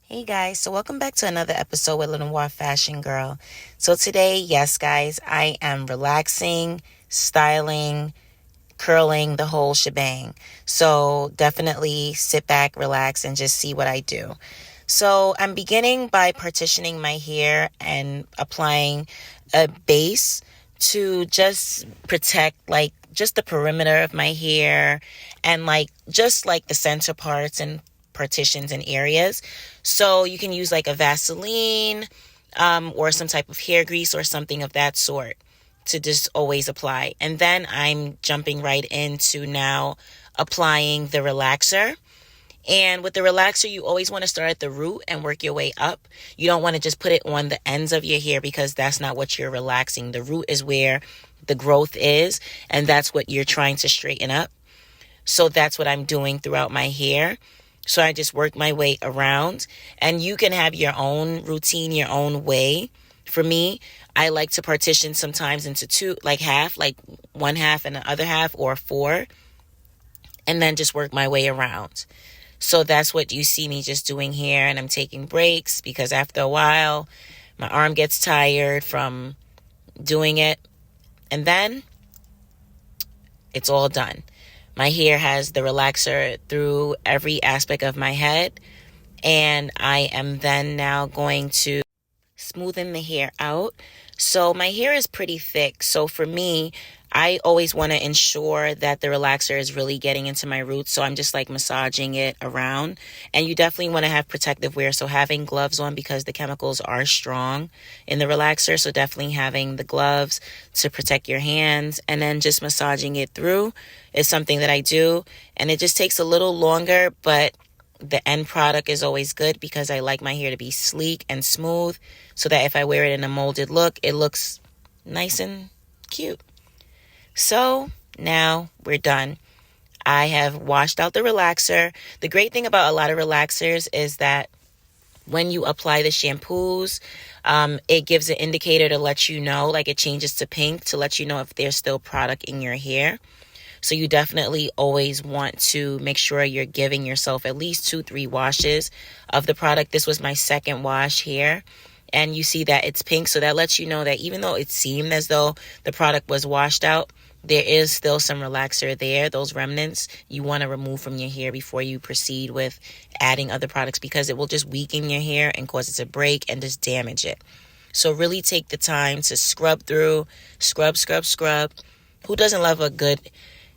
Hey guys, so welcome back to another episode with Little Noir Fashion Girl. So today, yes guys, I am relaxing, styling, curling, the whole shebang. So definitely sit back, relax, and just see what I do. So I'm beginning by partitioning my hair and applying a base to just protect just the perimeter of my hair and just the center parts and partitions and areas. So you can use like a Vaseline or some type of hair grease or something of that sort to just always apply. And then I'm jumping right into now applying the relaxer. And with the relaxer, you always want to start at the root and work your way up. You don't want to just put it on the ends of your hair because that's not what you're relaxing. The root is where the growth is, and that's what you're trying to straighten up. So that's what I'm doing throughout my hair. So I just work my way around, and you can have your own routine, your own way. For me, I like to partition sometimes into two, like half, like one half and the other half, or four, and then just work my way around. So that's what you see me just doing here. And I'm taking breaks because after a while, my arm gets tired from doing it. And then it's all done. My hair has the relaxer through every aspect of my head. And I am then now going to smoothen the hair out. So my hair is pretty thick. So for me, I always want to ensure that the relaxer is really getting into my roots. So I'm just like massaging it around. And you definitely want to have protective wear. So having gloves on because the chemicals are strong in the relaxer. So definitely having the gloves to protect your hands and then just massaging it through is something that I do. And it just takes a little longer, but the end product is always good because I like my hair to be sleek and smooth so that if I wear it in a molded look, it looks nice and cute. So now we're done. I have washed out the relaxer. The great thing about a lot of relaxers is that when you apply the shampoos, it gives an indicator to let you know, like it changes to pink to let you know if there's still product in your hair. So you definitely always want to make sure you're giving yourself at least 2-3 washes of the product. This was my second wash here. And you see that it's pink. So that lets you know that even though it seemed as though the product was washed out, there is still some relaxer there. Those remnants you want to remove from your hair before you proceed with adding other products because it will just weaken your hair and cause it to break and just damage it. So really take the time to scrub through, scrub. Who doesn't love a good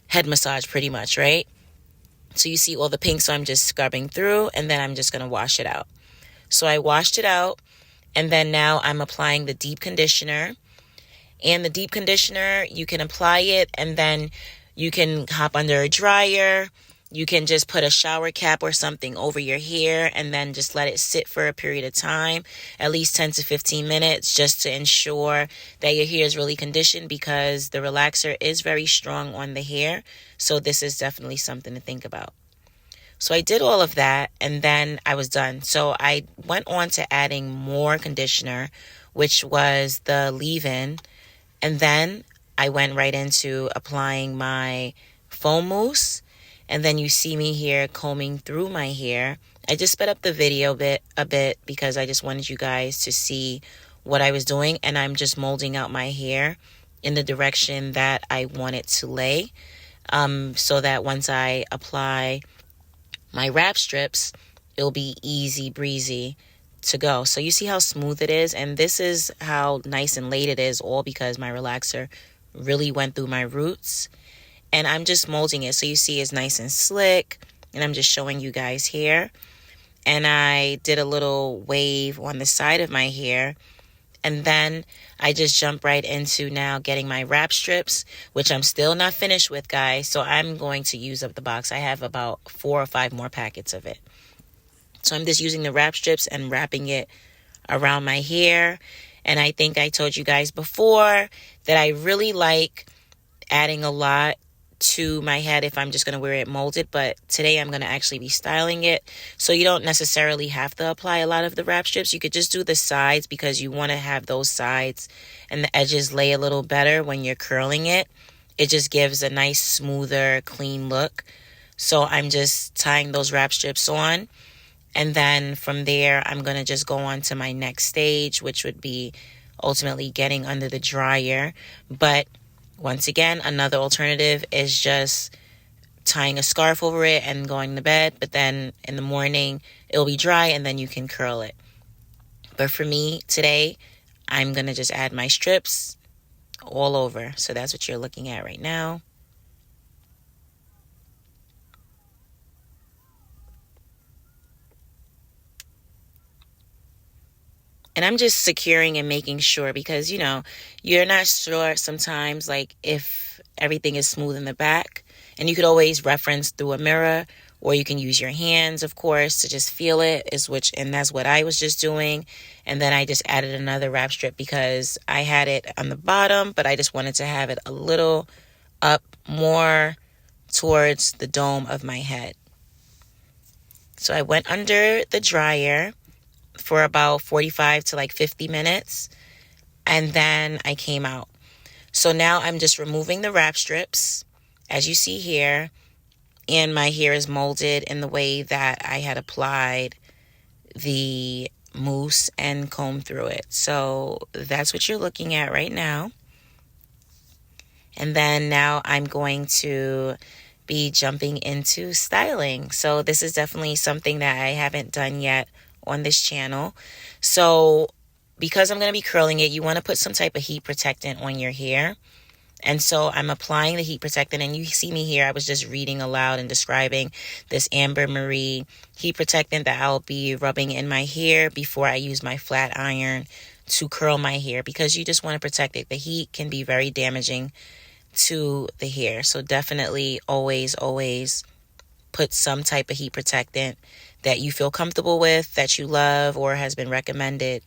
head massage pretty much, right? So you see all the pink, so I'm just scrubbing through and then I'm just going to wash it out. So I washed it out and then now I'm applying the deep conditioner. And the deep conditioner, you can apply it and then you can hop under a dryer. You can just put a shower cap or something over your hair and then just let it sit for a period of time, at least 10 to 15 minutes, just to ensure that your hair is really conditioned because the relaxer is very strong on the hair. So this is definitely something to think about. So I did all of that and then I was done. So I went on to adding more conditioner, which was the leave-in. And then I went right into applying my foam mousse. And then you see me here combing through my hair. I just sped up the video a bit because I just wanted you guys to see what I was doing. And I'm just molding out my hair in the direction that I want it to lay. So that once I apply my wrap strips, it'll be easy breezy to go. So you see how smooth it is, and this is how nice and laid it is, all because my relaxer really went through my roots. And I'm just molding it so you see it's nice and slick, and I'm just showing you guys here. And I did a little wave on the side of my hair, and then I just jump right into now getting my wrap strips, which I'm still not finished with, guys. So I'm going to use up the box. I have about 4 or 5 more packets of it. So I'm just using the wrap strips and wrapping it around my hair. And I think I told you guys before that I really like adding a lot to my head if I'm just going to wear it molded. But today I'm going to actually be styling it. So you don't necessarily have to apply a lot of the wrap strips. You could just do the sides because you want to have those sides and the edges lay a little better when you're curling it. It just gives a nice, smoother, clean look. So I'm just tying those wrap strips on. And then from there, I'm going to just go on to my next stage, which would be ultimately getting under the dryer. But once again, another alternative is just tying a scarf over it and going to bed. But then in the morning, it'll be dry and then you can curl it. But for me today, I'm going to just add my strips all over. So that's what you're looking at right now. And I'm just securing and making sure because, you're not sure sometimes like if everything is smooth in the back. And you could always reference through a mirror, or you can use your hands, of course, to just feel it, and that's what I was just doing. And then I just added another wrap strip because I had it on the bottom, but I just wanted to have it a little up more towards the dome of my head. So I went under the dryer for about 45 to like 50 minutes. And then I came out. So now I'm just removing the wrap strips, as you see here. And my hair is molded in the way that I had applied the mousse and combed through it. So that's what you're looking at right now. And then now I'm going to be jumping into styling. So this is definitely something that I haven't done yet on this channel. So because I'm going to be curling it, you want to put some type of heat protectant on your hair. And so I'm applying the heat protectant, and you see me here. I was just reading aloud and describing this Amber Marie heat protectant that I'll be rubbing in my hair before I use my flat iron to curl my hair, because you just want to protect it. The heat can be very damaging to the hair. So definitely always put some type of heat protectant that you feel comfortable with, that you love, or has been recommended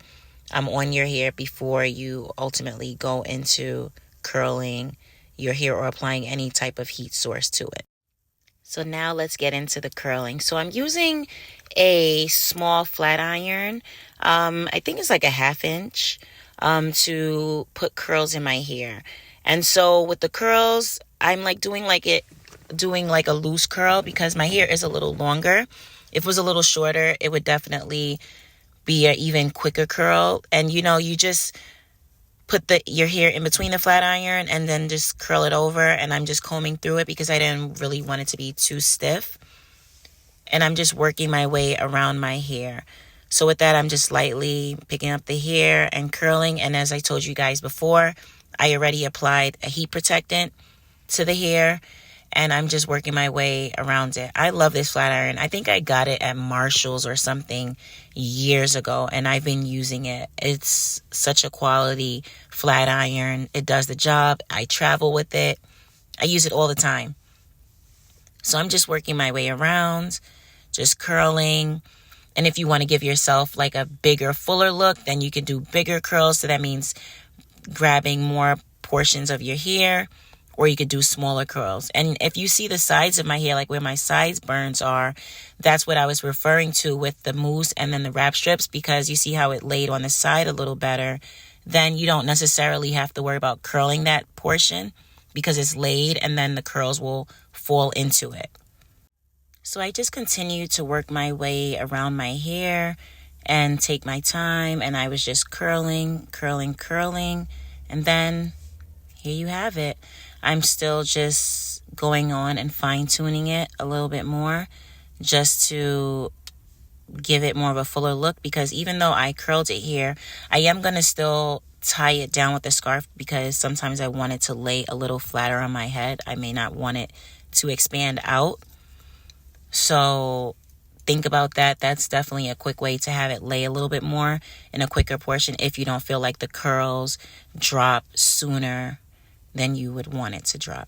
on your hair before you ultimately go into curling your hair or applying any type of heat source to it. So now let's get into the curling. So I'm using a small flat iron. I think it's like a 1/2 inch to put curls in my hair. And so with the curls, I'm like doing like a loose curl because my hair is a little longer. If it was a little shorter, it would definitely be an even quicker curl. And you just put your hair in between the flat iron and then just curl it over. And I'm just combing through it because I didn't really want it to be too stiff. And I'm just working my way around my hair. So with that, I'm just lightly picking up the hair and curling. And as I told you guys before, I already applied a heat protectant to the hair, and I'm just working my way around it. I love this flat iron. I think I got it at Marshall's or something years ago, and I've been using it. It's such a quality flat iron. It does the job. I travel with it. I use it all the time. So I'm just working my way around, just curling. And if you want to give yourself like a bigger, fuller look, then you can do bigger curls. So that means grabbing more portions of your hair, or you could do smaller curls. And if you see the sides of my hair, like where my sideburns are, that's what I was referring to with the mousse and then the wrap strips, because you see how it laid on the side a little better. Then you don't necessarily have to worry about curling that portion because it's laid, and then the curls will fall into it. So I just continued to work my way around my hair and take my time, and I was just curling, and then here you have it. I'm still just going on and fine-tuning it a little bit more just to give it more of a fuller look, because even though I curled it here, I am going to still tie it down with a scarf because sometimes I want it to lay a little flatter on my head. I may not want it to expand out. So think about that. That's definitely a quick way to have it lay a little bit more in a quicker portion if you don't feel like the curls drop sooner than you would want it to drop.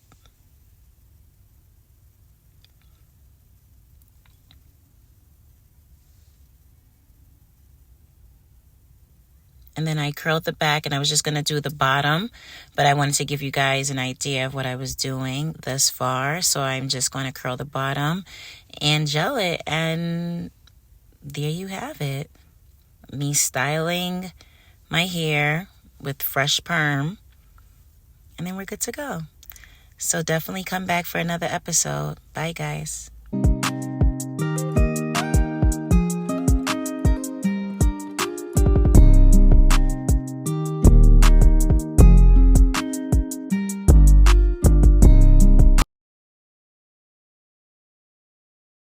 And then I curled the back, and I was just going to do the bottom, but I wanted to give you guys an idea of what I was doing thus far. So I'm just going to curl the bottom and gel it, and there you have it. Me styling my hair with fresh perm, and then we're good to go. So definitely come back for another episode. Bye, guys.